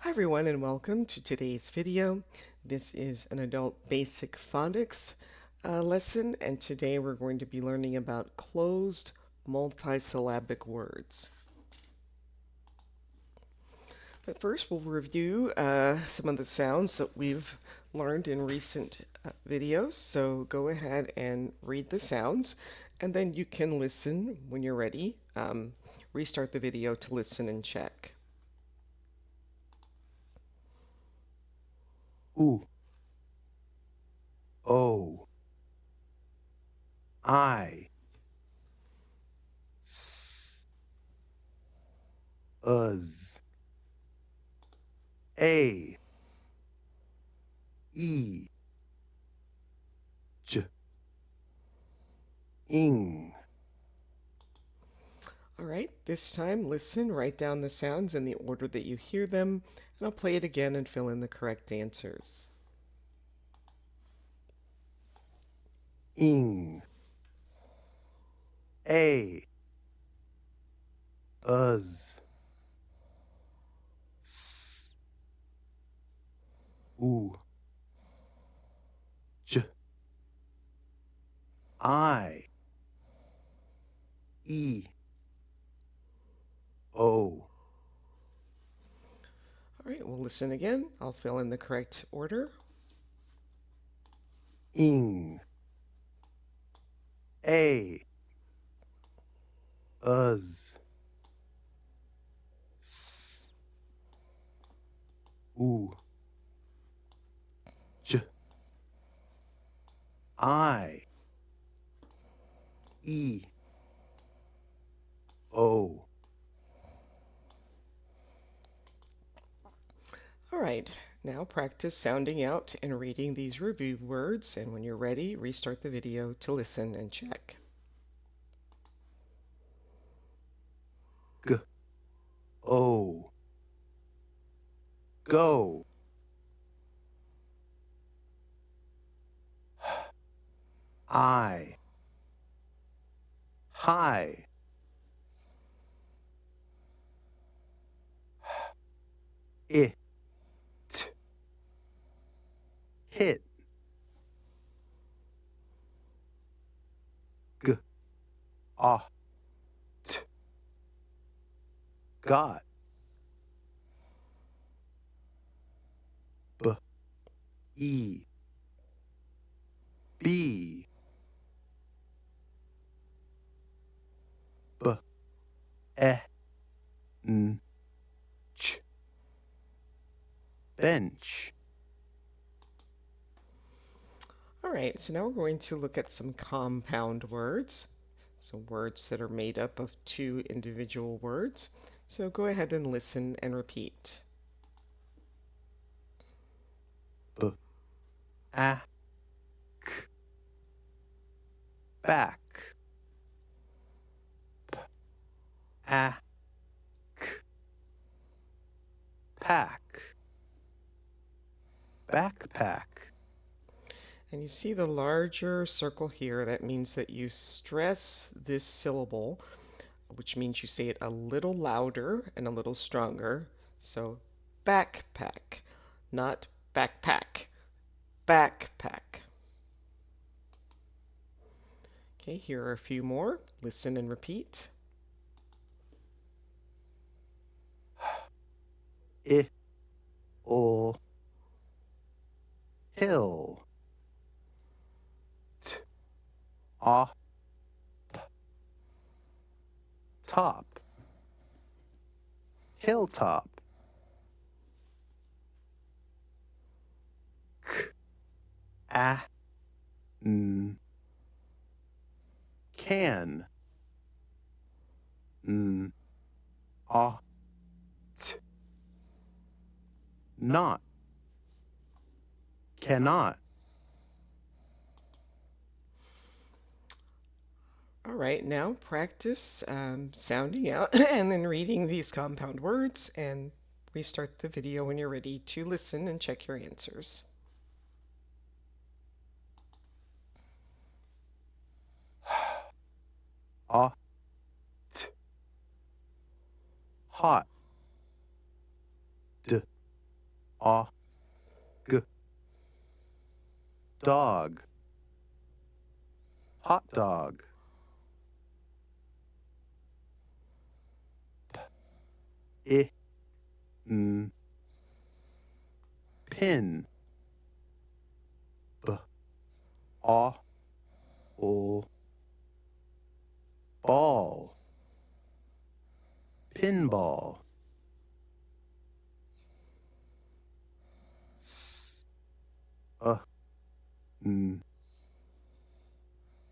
Hi everyone and welcome to today's video. This is an adult basic phonics lesson, and today we're going to be learning about closed multisyllabic words. But first we'll review some of the sounds that we've learned in recent videos. So go ahead and read the sounds, and then you can listen when you're ready. Restart the video to listen and check. U, O, I, S, Uz, A, E, J, Ing. All right, this time listen, write down the sounds in the order that you hear them, and I'll play it again and fill in the correct answers. Ing, A, Uz, S, U, J, I, E, O. All right, we'll listen again. I'll fill in the correct order. Ing, A, Uz, S, U, J, I, E, O. All right, now practice sounding out and reading these review words, and when you're ready, restart the video to listen and check. G, O, go. I, hi, it, hit, g, ah, t, got, b, e, b, b, e, n, ch, bench. All right, so now we're going to look at some compound words. So words that are made up of two individual words. So go ahead and listen and repeat. B, a, k, back, p, a, k, pack, backpack. And you see the larger circle here, that means that you stress this syllable, which means you say it a little louder and a little stronger. So backpack, not backpack, backpack. Okay, here are a few more. Listen and repeat. I, o, hill, t, a, p, top, hilltop, k, a, n, can, n, a, t, not, cannot. All right, now practice sounding out and then reading these compound words, and restart the video when you're ready to listen and check your answers. A, t, hot, d, ah, g, dog, hot dog, I, n, pin, b, ah, o, ball, pinball, s, n,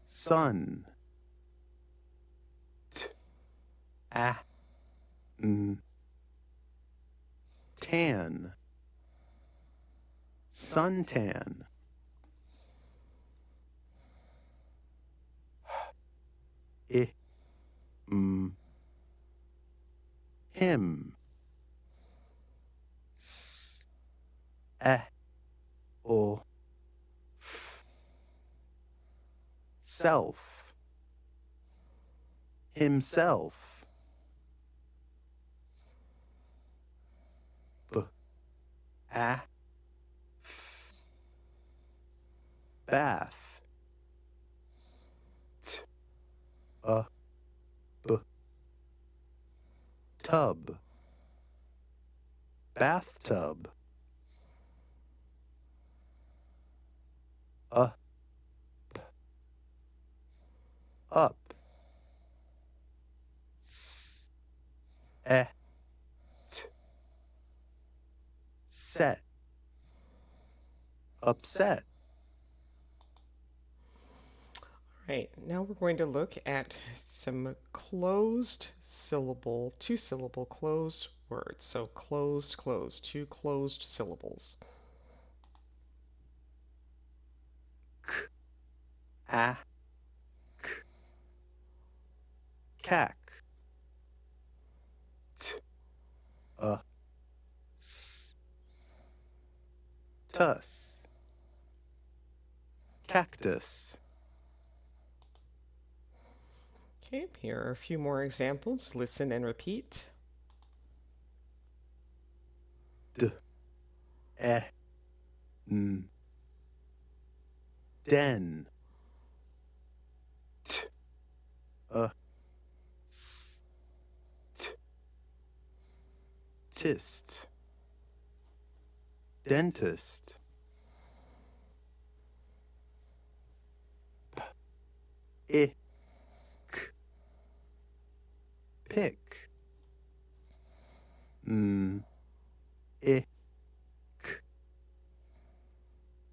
sun, t, a, n, tan, suntan, I, m, him, s, o, f, self, himself, b, a, f, bath, t, b, tub, bathtub, up, up, s, t, set, upset. Right, now we're going to look at some closed syllable, two-syllable closed words. So closed, closed, two closed syllables. K, a, k, cack, t, s, tuss, cactus, Okay, here are a few more examples. Listen and repeat. d, e, n, den, t, s, t, tist, dentist, ick, pick, n, ick,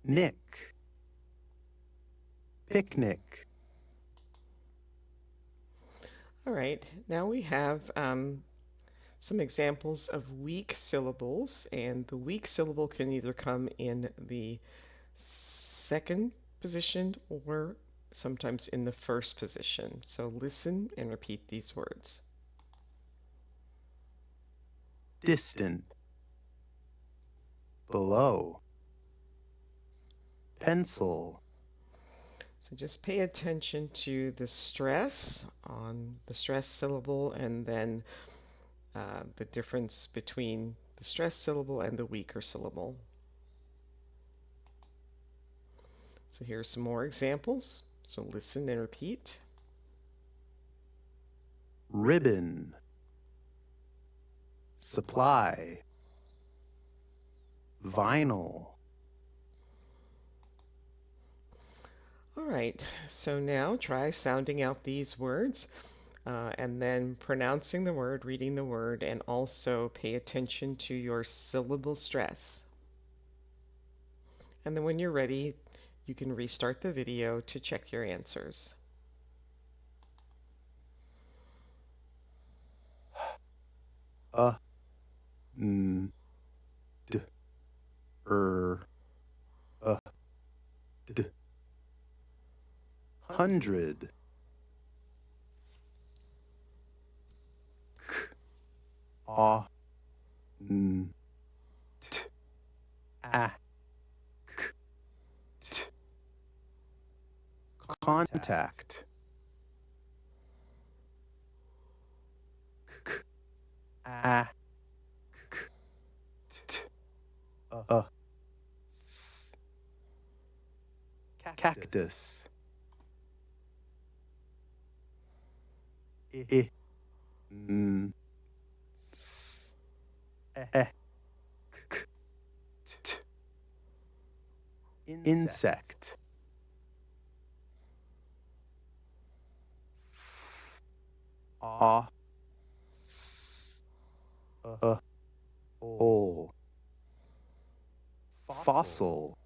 nick, picnic. All right, now we have some examples of weak syllables, and the weak syllable can either come in the second position or sometimes in the first position. So listen and repeat these words. Distant, below, pencil, So just pay attention to the stress on the stress syllable and then the difference between the stress syllable and the weaker syllable. So here are some more examples. So listen and repeat. ribbon, supply, vinyl. All right, so now try sounding out these words and then pronouncing the word, reading the word, and also pay attention to your syllable stress. And then when you're ready, you can restart the video to check your answers. N, d, d, hundred, k, a, n, t, a, k, t, contact, k, a, k, t, s, cactus, I, s, k, t, insect, a, s, o, fossil,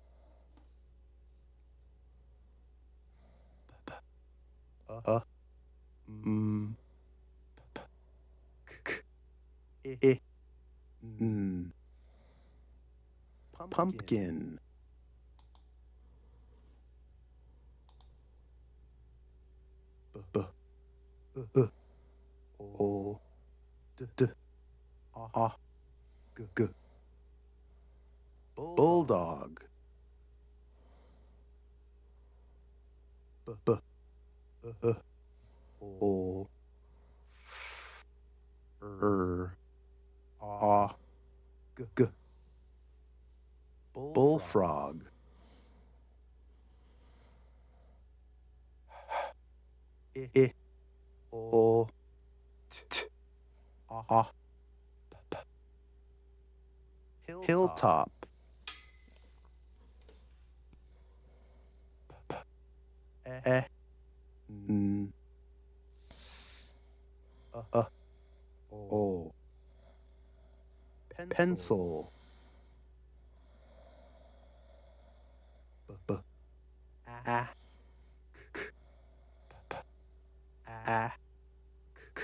m, k, I, pumpkin, b, o, d, a, g, bulldog, b, o, a, g, bullfrog, I, o, t, a, p, hilltop, e, s, o, pencil, b, a, k, a, k,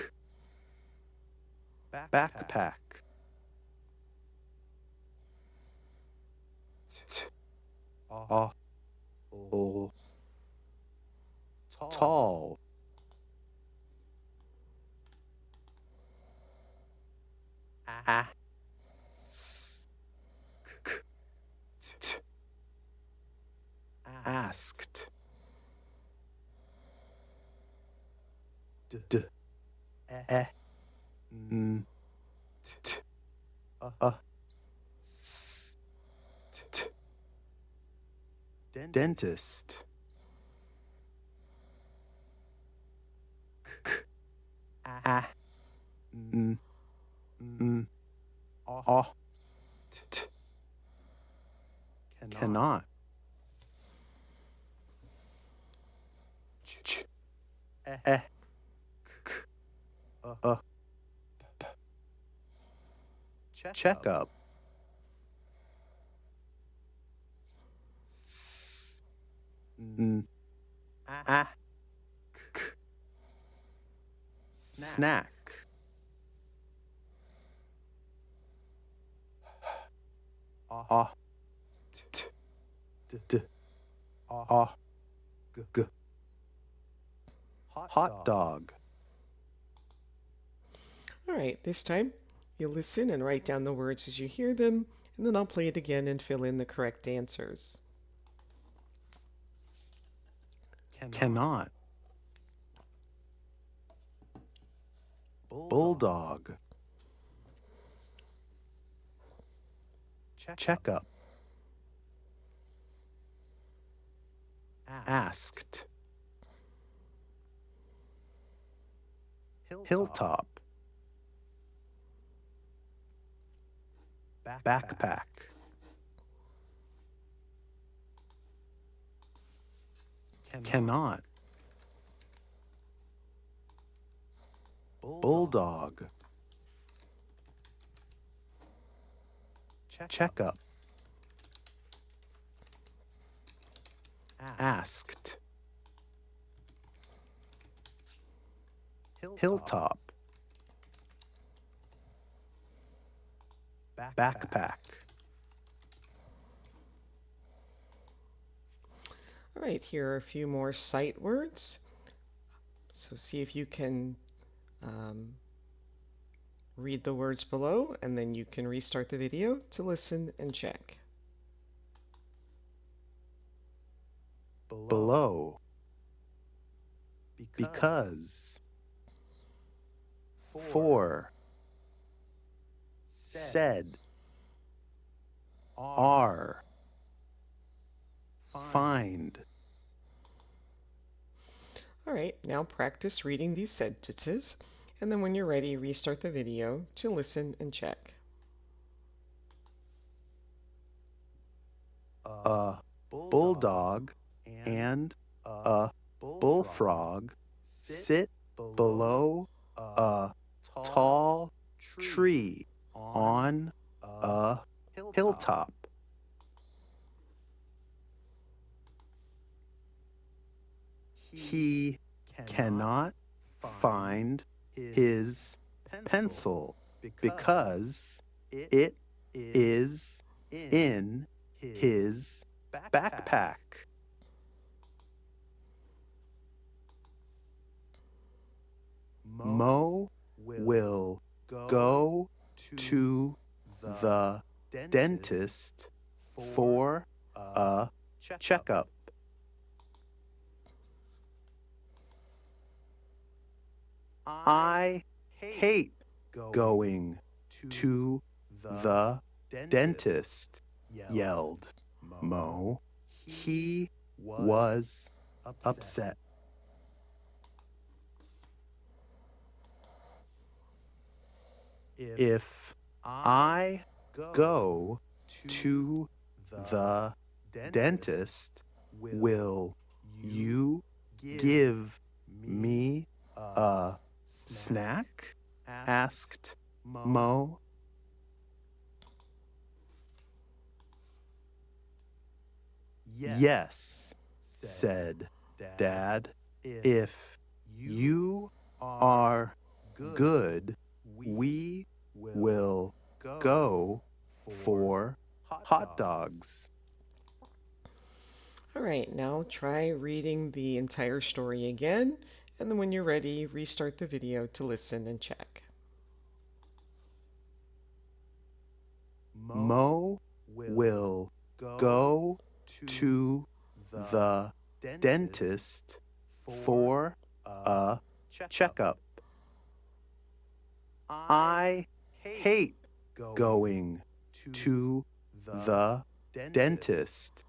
backpack, t, a, o, tall, a, s, k, t, asked, d, e, t, s, t, dentist, k, a, a, t, cannot, ch, e, k, p, checkup, s, a, k, snack, a, t, d, a, g, hot dog, All right, this time you'll listen and write down the words as you hear them, and then I'll play it again and fill in the correct answers. cannot, bulldog, checkup, asked, hilltop, backpack, cannot, bulldog, checkup, asked, hilltop, backpack, All right, here are a few more sight words. So see if you can um, read the words below, and then you can restart the video to listen and check. below, because, for, said, R. Find. All right, now practice reading these sentences, and then when you're ready, restart the video to listen and check. A bulldog and a bullfrog sit below a tall tree on a hilltop. He cannot find his pencil because it is in his backpack. Mo will go to the dentist for a checkup. I hate going to the dentist, yelled Mo. He was upset. If I go to the dentist, will you give me a snack? Asked Mo. Yes, said Dad. If you are good, we will go for hot dogs. All right, now try reading the entire story again, and then when you're ready, restart the video to listen and check. Mo will go to the dentist for a checkup. I hate going to the dentist,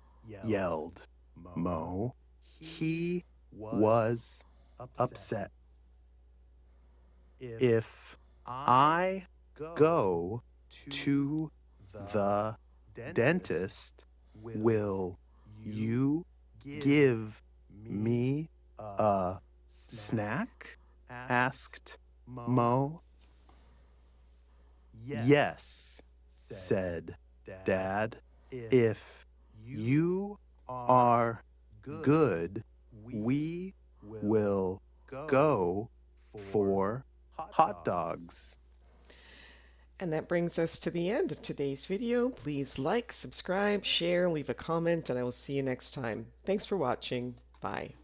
yelled Mo. He was upset. If I go to the dentist, will you give me a snack? Asked Mo. Yes, said Dad. If you are good, we will go for hot dogs. And that brings us to the end of today's video. Please like, subscribe, share, leave a comment, and I will see you next time. Thanks for watching. Bye.